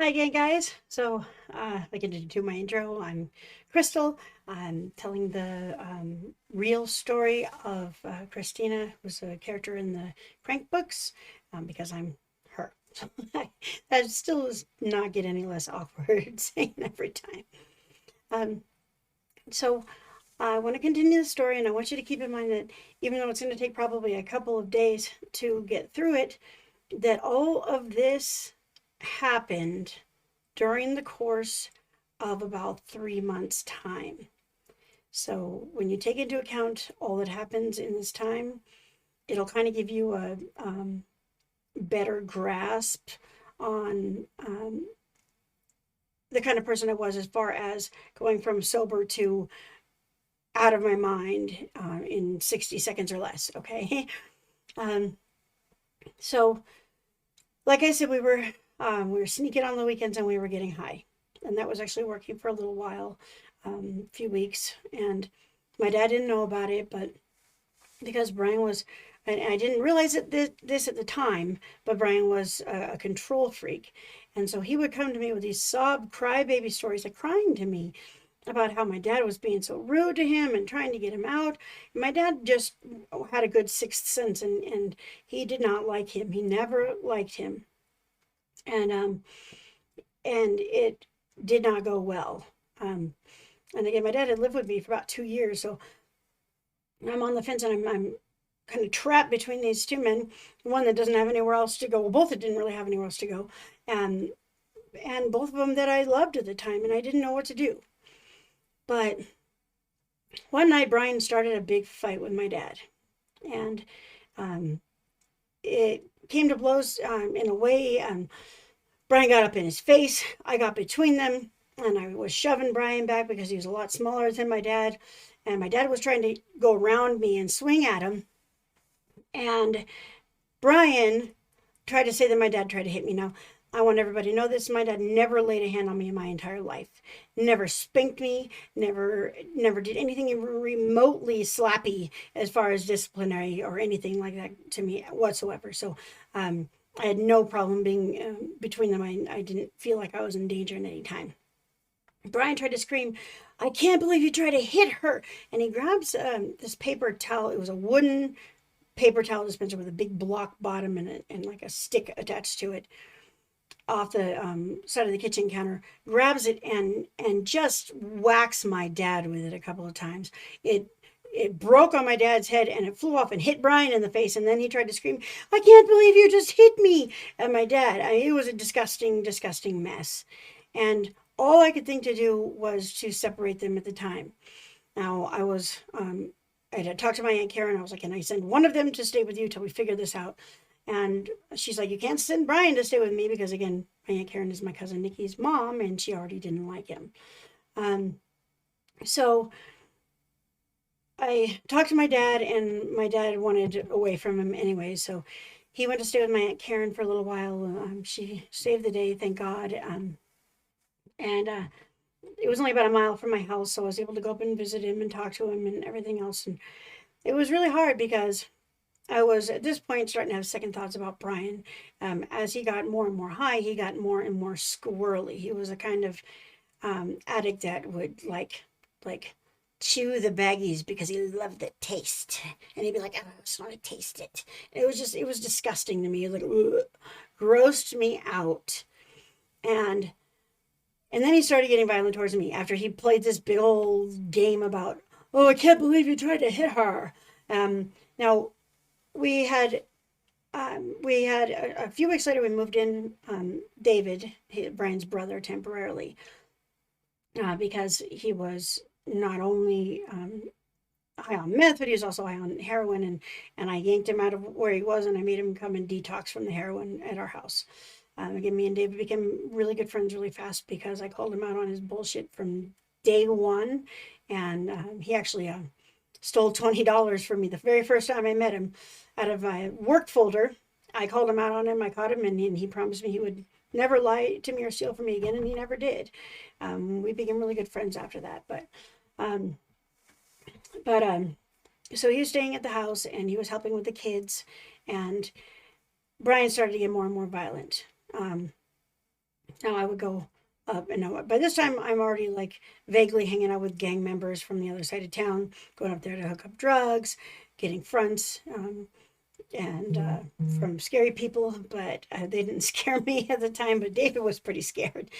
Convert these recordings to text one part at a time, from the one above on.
Hi again, guys. Like I did do my intro, I'm Crystal. I'm telling the real story of Christina, who's a character in the Crank books, because I'm her. That still does not get any less awkward saying every time. Um, so I want to continue the story, and I want you to keep in mind that even though it's going to take probably a couple of days to get through it, that all of this happened during the course of about 3 months' time. So when you take into account all that happens in this time, it'll kind of give you a better grasp on the kind of person I was as far as going from sober to out of my mind in 60 seconds or less. Okay. um, so, like I said, we were sneaking on the weekends and we were getting high, and that was actually working for a little while, a few weeks. And my dad didn't know about it, but because Brian was, and I didn't realize this at the time, but Brian was a control freak, and so he would come to me with these sob crybaby stories, like crying to me about how my dad was being so rude to him and trying to get him out. And my dad just had a good sixth sense, and he did not like him. He never liked him, and and it did not go well. And again, my dad had lived with me for about 2 years, so I'm on the fence, and I'm kind of trapped between these two men. One that doesn't have anywhere else to go. Well, both that didn't really have anywhere else to go, and both of them that I loved at the time, and I didn't know what to do. But one night, Brian started a big fight with my dad, and um, it came to blows in a way. Brian got up in his face. I got between them, and I was shoving Brian back because he was a lot smaller than my dad. And my dad was trying to go around me and swing at him. And Brian tried to say that my dad tried to hit me. Now, I want everybody to know this. My dad never laid a hand on me in my entire life. Never spanked me, never did anything even remotely slappy as far as disciplinary or anything like that to me whatsoever. So I had no problem being between them. I didn't feel like I was in danger at any time. Brian tried to scream, "I can't believe you tried to hit her." And he grabs this paper towel. It was a wooden paper towel dispenser with a big block bottom and like a stick attached to it off the side of the kitchen counter, grabs it and just whacks my dad with it a couple of times. It broke on my dad's head and it flew off and hit Brian in the face. And then he tried to scream, "I can't believe you just hit me!" at my dad. It was a disgusting, disgusting mess. And all I could think to do was to separate them at the time. Now, I had talked to my Aunt Karen. I was like, "Can I send one of them to stay with you till we figure this out?" And she's like, "You can't send Brian to stay with me," because, again, my Aunt Karen is my cousin Nikki's mom, and she already didn't like him. So I talked to my dad, and my dad wanted away from him anyway. So he went to stay with my Aunt Karen for a little while. She saved the day, thank God. And it was only about a mile from my house, so I was able to go up and visit him and talk to him and everything else. And it was really hard because I was at this point starting to have second thoughts about Brian. As he got more and more high, he got more and more squirrely. He was a kind of addict that would like chew the baggies because he loved the taste, and he'd be like, "Oh, I just want to taste it." It was disgusting to me. Like, ugh, grossed me out. And then he started getting violent towards me after he played this big old game about, "Oh, I can't believe you tried to hit her." Now we had a few weeks later we moved in David, Brian's brother, temporarily because he was not only high on meth, but he was also high on heroin, and I yanked him out of where he was, and I made him come and detox from the heroin at our house. Again, me and David became really good friends really fast because I called him out on his bullshit from day one, and he actually stole $20 from me the very first time I met him out of my work folder. I called him out on him. I caught him, and he promised me he would never lie to me or steal from me again, and he never did. We became really good friends after that. Um, but so he was staying at the house, and he was helping with the kids, and Brian started to get more and more violent. Now I would go up, and now by this time I'm already like vaguely hanging out with gang members from the other side of town, going up there to hook up drugs, getting fronts, and from scary people, but they didn't scare me at the time. But David was pretty scared.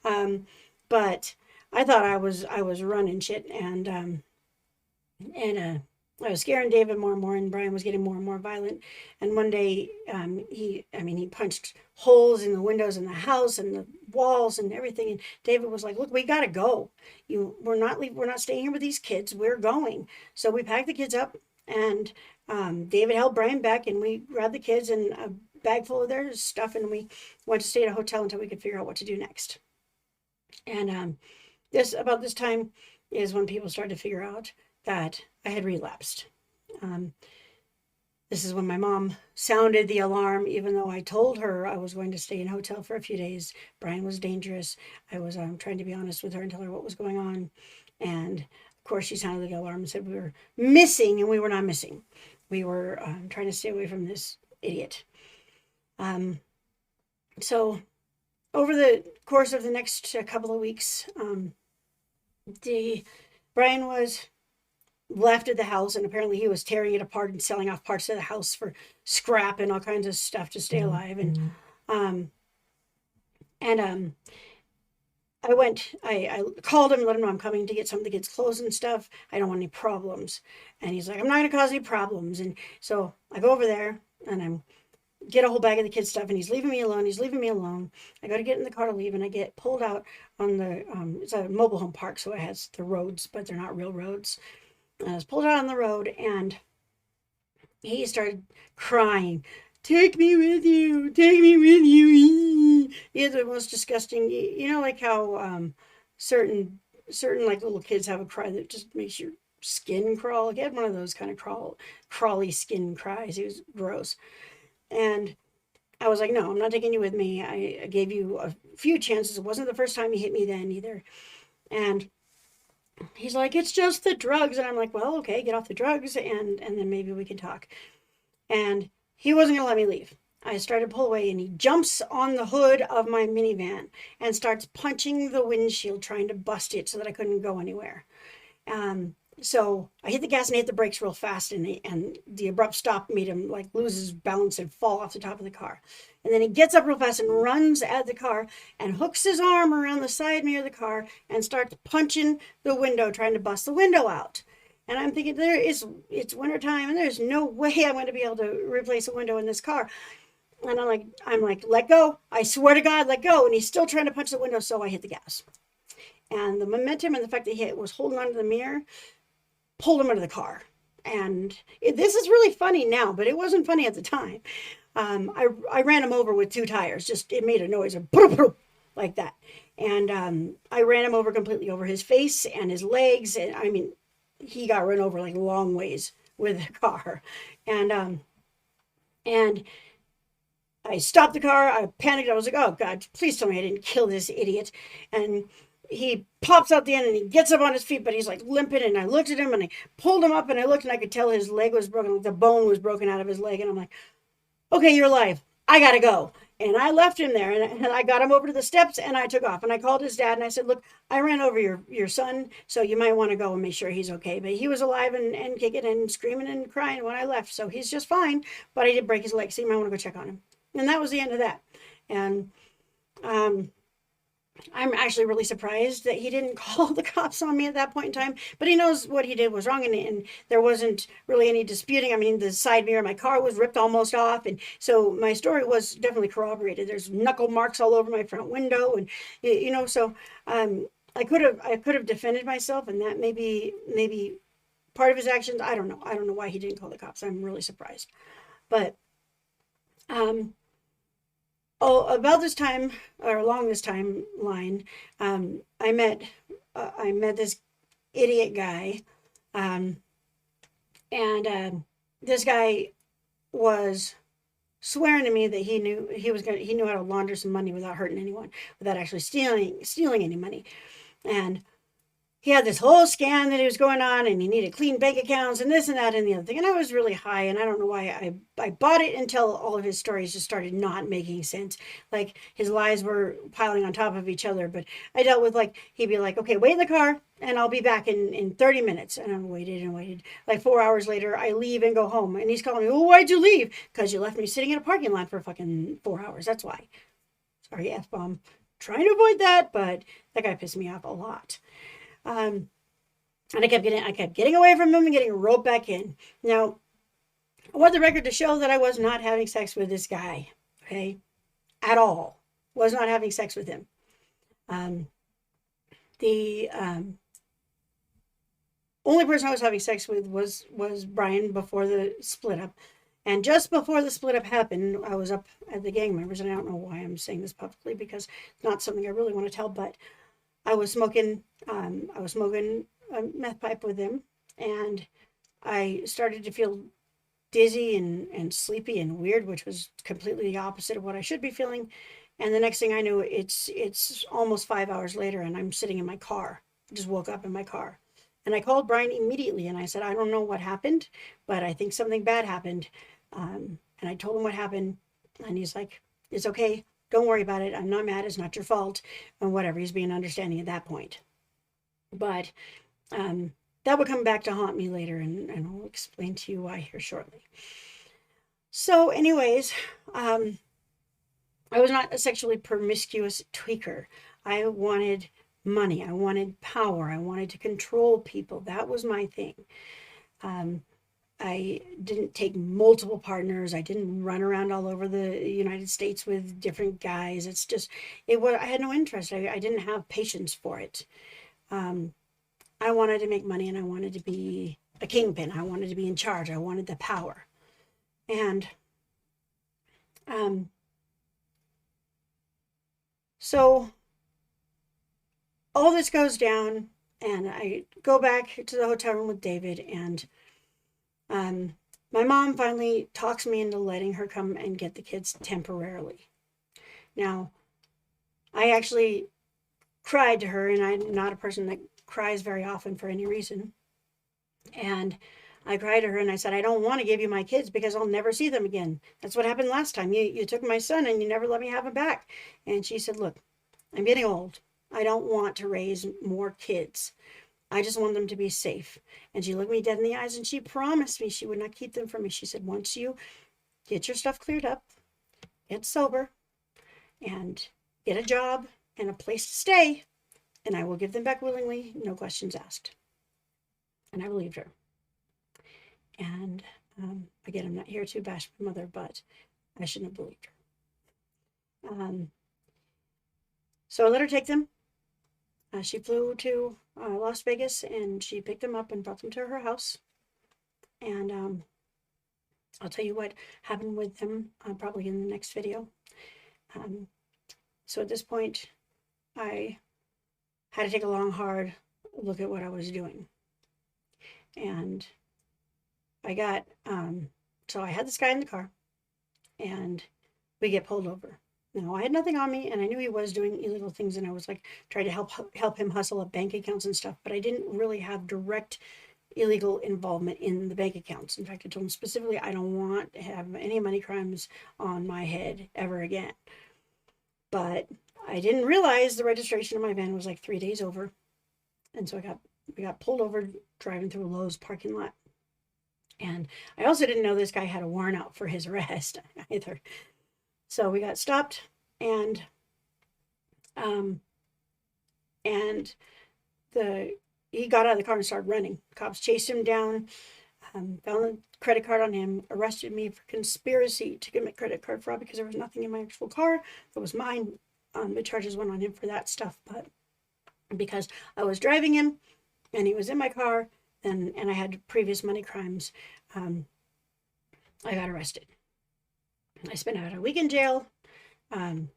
Um, but I thought I was running shit, and I was scaring David more and more, and Brian was getting more and more violent. And one day, he punched holes in the windows in the house and the walls and everything. And David was like, "Look, we gotta go. We're not staying here with these kids. We're going." So we packed the kids up, and David held Brian back, and we grabbed the kids and a bag full of their stuff, and we went to stay at a hotel until we could figure out what to do next. And this time is when people started to figure out that I had relapsed. Um, this is when my mom sounded the alarm, even though I told her I was going to stay in a hotel for a few days. Brian was dangerous. I was trying to be honest with her and tell her what was going on. And of course, she sounded the alarm and said we were missing, and we were not missing. We were trying to stay away from this idiot. Um, so, over the course of the next couple of weeks, the Brian was left at the house, and apparently he was tearing it apart and selling off parts of the house for scrap and all kinds of stuff to stay alive. Um, and I called him and let him know I'm coming to get some of the kids' clothes and stuff. I don't want any problems. And he's like, I'm not going to cause any problems. And so I go over there and I'm get a whole bag of the kids' stuff, and he's leaving me alone. He's leaving me alone. I go to get in the car to leave, and I get pulled out on the, it's a mobile home park, so it has the roads, but they're not real roads. And I was pulled out on the road, and he started crying. Take me with you. Take me with you. He had the most disgusting, like how certain like little kids have a cry that just makes your skin crawl. He had one of those kind of crawly skin cries. He was gross. And I was like, no, I'm not taking you with me. I gave you a few chances. It wasn't the first time you hit me then either. And he's like, it's just the drugs. And I'm like, well, okay, get off the drugs, and then maybe we can talk. And he wasn't going to let me leave. I started to pull away, and he jumps on the hood of my minivan and starts punching the windshield, trying to bust it so that I couldn't go anywhere. So I hit the gas and hit the brakes real fast, and the abrupt stop made him like lose his balance and fall off the top of the car. And then he gets up real fast and runs at the car and hooks his arm around the side mirror of the car and starts punching the window, trying to bust the window out. And I'm thinking, it's wintertime, and there's no way I'm going to be able to replace a window in this car. And I'm like, let go. I swear to God, let go. And he's still trying to punch the window, so I hit the gas. And the momentum and the fact that he was holding onto the mirror pulled him out of the car. And this is really funny now, but it wasn't funny at the time. I ran him over with two tires. Just it made a noise, like that. And I ran him over completely over his face and his legs. And I mean, he got run over like long ways with the car. And I stopped the car. I panicked. I was like, oh God, please tell me I didn't kill this idiot. And he pops out the end and he gets up on his feet, but he's like limping. And I looked at him and I pulled him up and I looked and I could tell his leg was broken. Like the bone was broken out of his leg. And I'm like, okay, you're alive. I got to go. And I left him there, and I got him over to the steps, and I took off. And I called his dad, and I said, look, I ran over your son, so you might want to go and make sure he's okay. But he was alive and kicking and screaming and crying when I left, so he's just fine. But I did break his leg, so you might want to go check on him. And that was the end of that. And I'm actually really surprised that he didn't call the cops on me at that point in time, but he knows what he did was wrong, and there wasn't really any disputing. I mean, the side mirror of my car was ripped almost off, and so my story was definitely corroborated. There's knuckle marks all over my front window, and so I could have defended myself, and that maybe part of his actions. I don't know why he didn't call the cops. I'm really surprised, but about this time or along this timeline, I met this idiot guy, and this guy was swearing to me that he knew how to launder some money without hurting anyone, without actually stealing any money. And he had this whole scan that he was going on, and he needed clean bank accounts and this and that and the other thing. And I was really high, and I don't know why I bought it until all of his stories just started not making sense. Like his lies were piling on top of each other. But I dealt with, like, he'd be like, okay, wait in the car and I'll be back in 30 minutes. And I waited and waited. Like 4 hours later, I leave and go home. And he's calling me, well, why'd you leave? Because you left me sitting in a parking lot for fucking 4 hours. That's why. Sorry, F-bomb. Trying to avoid that, but that guy pissed me off a lot. Um, and I kept getting away from him and getting roped back in. Now, I want the record to show that I was not having sex with this guy, okay, at all. Was not having sex with him. Um, the only person I was having sex with was Brian before the split up. And just before the split up happened, I was up at the gang members, and I don't know why I'm saying this publicly because it's not something I really want to tell, but I was smoking a meth pipe with him, and I started to feel dizzy and sleepy and weird, which was completely the opposite of what I should be feeling. And the next thing I knew, it's almost 5 hours later, and I'm sitting in my car. I just woke up in my car. And I called Brian immediately, and I said, I don't know what happened, but I think something bad happened. And I told him what happened, and he's like, it's okay. Don't worry about it. I'm not mad. It's not your fault. And whatever. He's being understanding at that point. But that would come back to haunt me later, and I'll explain to you why here shortly. So, anyways, I was not a sexually promiscuous tweaker. I wanted money. I wanted power. I wanted to control people. That was my thing. I didn't take multiple partners. I didn't run around all over the United States with different guys. It's just, I had no interest. I didn't have patience for it. I wanted to make money, and I wanted to be a kingpin. I wanted to be in charge. I wanted the power. And so all this goes down, and I go back to the hotel room with David, and my mom finally talks me into letting her come and get the kids temporarily. Now, I actually cried to her, and I'm not a person that cries very often for any reason. And I cried to her and I said, I don't want to give you my kids because I'll never see them again. That's what happened last time. You took my son and you never let me have him back. And she said, look, I'm getting old. I don't want to raise more kids. I just want them to be safe. And she looked me dead in the eyes, and she promised me she would not keep them from me. She said, once you get your stuff cleared up, get sober, and get a job and a place to stay, and I will give them back willingly, no questions asked. And I believed her. And again, I'm not here to bash my mother, but I shouldn't have believed her. So I let her take them. She flew to Las Vegas, and she picked them up and brought them to her house. And I'll tell you what happened with them probably in the next video. So at this point, I had to take a long, hard look at what I was doing. And I got, so I had this guy in the car, and we get pulled over. Now, I had nothing on me, and I knew he was doing illegal things, and I was like trying to help him hustle up bank accounts and stuff, but I didn't really have direct illegal involvement in the bank accounts. In fact, I told him specifically, I don't want to have any money crimes on my head ever again. But I didn't realize the registration of my van was like 3 days over, and so we got pulled over driving through a Lowe's parking lot. And I also didn't know this guy had a warrant out for his arrest either. So we got stopped, and he got out of the car and started running. Cops chased him down, found a credit card on him, arrested me for conspiracy to commit credit card fraud because there was nothing in my actual car that was mine. The charges went on him for that stuff, but because I was driving him and he was in my car, and I had previous money crimes, I got arrested. I spent about a week in jail. I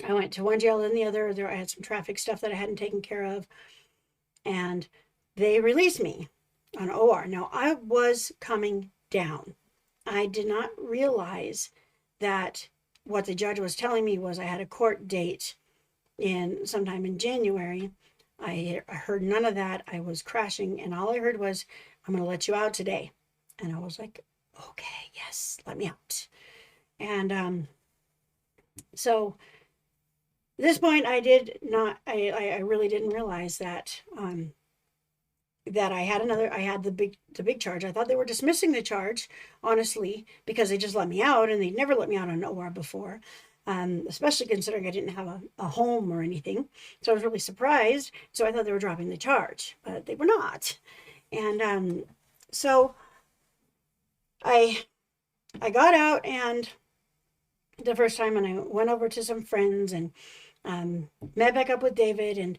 went to one jail, then the other. I had some traffic stuff that I hadn't taken care of, and they released me on OR. Now, I was coming down. I did not realize that what the judge was telling me was I had a court date sometime in January. I heard none of that. I was crashing, and all I heard was, "I'm going to let you out today." And I was like, "Okay, yes, let me out." And so at this point, I did not. I really didn't realize that that I had the big charge. I thought they were dismissing the charge, honestly, because they just let me out, and they'd never let me out on OR before. Especially considering I didn't have a home or anything. So I was really surprised. So I thought they were dropping the charge, but they were not. And so I I got out, and the first time, and I went over to some friends and met back up with David, and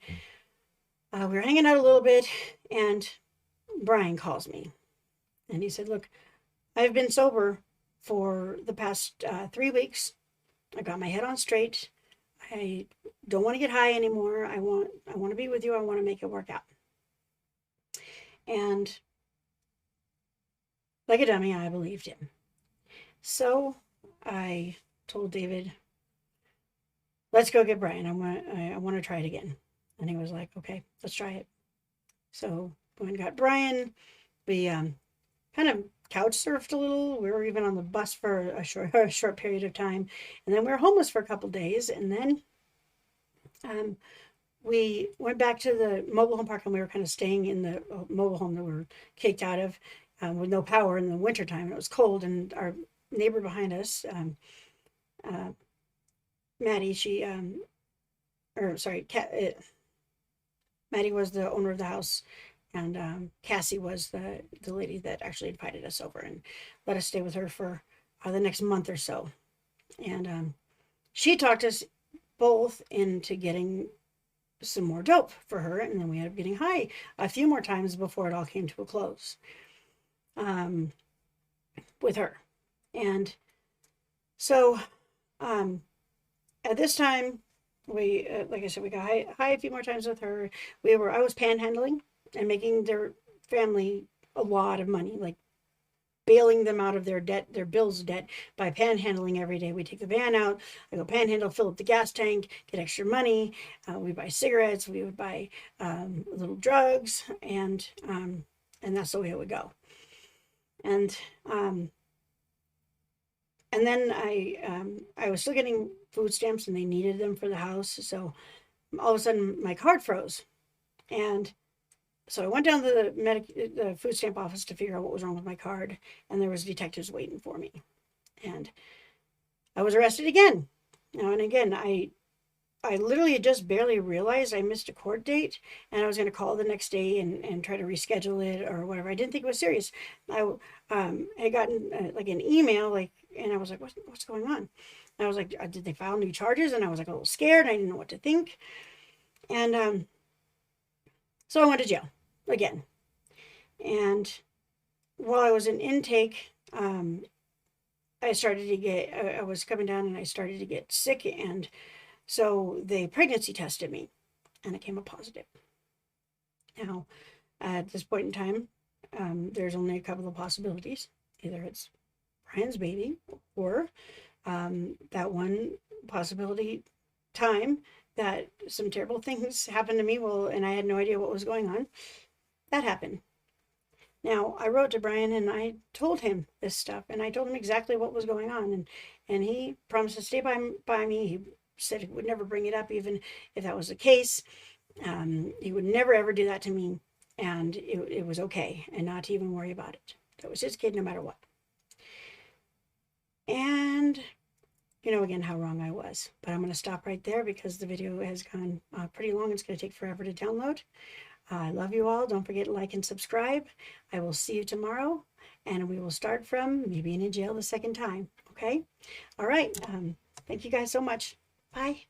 we were hanging out a little bit, and Brian calls me, and he said, "Look, I've been sober for the past 3 weeks. I got my head on straight. I don't want to get high anymore. I want to be with you. I want to make it work out." And like a dummy, I believed him. So I told David, "Let's go get Brian. I want to try it again." And he was like, "Okay, let's try it." So we went and got Brian. We kind of couch surfed a little. We were even on the bus for a short period of time, and then we were homeless for a couple days, and then we went back to the mobile home park, and we were kind of staying in the mobile home that we were kicked out of with no power in the wintertime. And it was cold, and our neighbor behind us, Maddie, Maddie was the owner of the house, and Cassie was the lady that actually invited us over and let us stay with her for the next month or so. And she talked us both into getting some more dope for her, and then we ended up getting high a few more times before it all came to a close with her. And so at this time, we like I said, we got high a few more times with her. I was panhandling and making their family a lot of money, like bailing them out of their bills debt by panhandling every day. We take the van out, I go panhandle, fill up the gas tank, get extra money. We buy cigarettes, we would buy little drugs, and that's the way it would go. And then I was still getting food stamps, and they needed them for the house. So all of a sudden my card froze, and so I went down to the food stamp office to figure out what was wrong with my card, and there was detectives waiting for me, and I was arrested again. And again, I literally had just barely realized I missed a court date, and I was going to call the next day and try to reschedule it or whatever. I didn't think it was serious. I had gotten like an email, and I was like, what's going on? And I was like, did they file new charges? And I was like a little scared. I didn't know what to think. And so I went to jail again. And while I was in intake, I was coming down, and I started to get sick, and so they pregnancy tested me, and it came up positive. Now, at this point in time, there's only a couple of possibilities. Either it's Brian's baby, or that one possibility time that some terrible things happened to me, and I had no idea what was going on. That happened. Now, I wrote to Brian, and I told him this stuff, and I told him exactly what was going on, and he promised to stay by me. He said he would never bring it up, even if that was the case. He would never, ever do that to me, and it was okay, and not to even worry about it. That was his kid no matter what. And you know, again, how wrong I was. But I'm going to stop right there because the video has gone pretty long. It's going to take forever to download. I love you all. Don't forget to like and subscribe. I will see you tomorrow, and we will start from me being in jail the second time. Okay? All right. Thank you guys so much. Bye.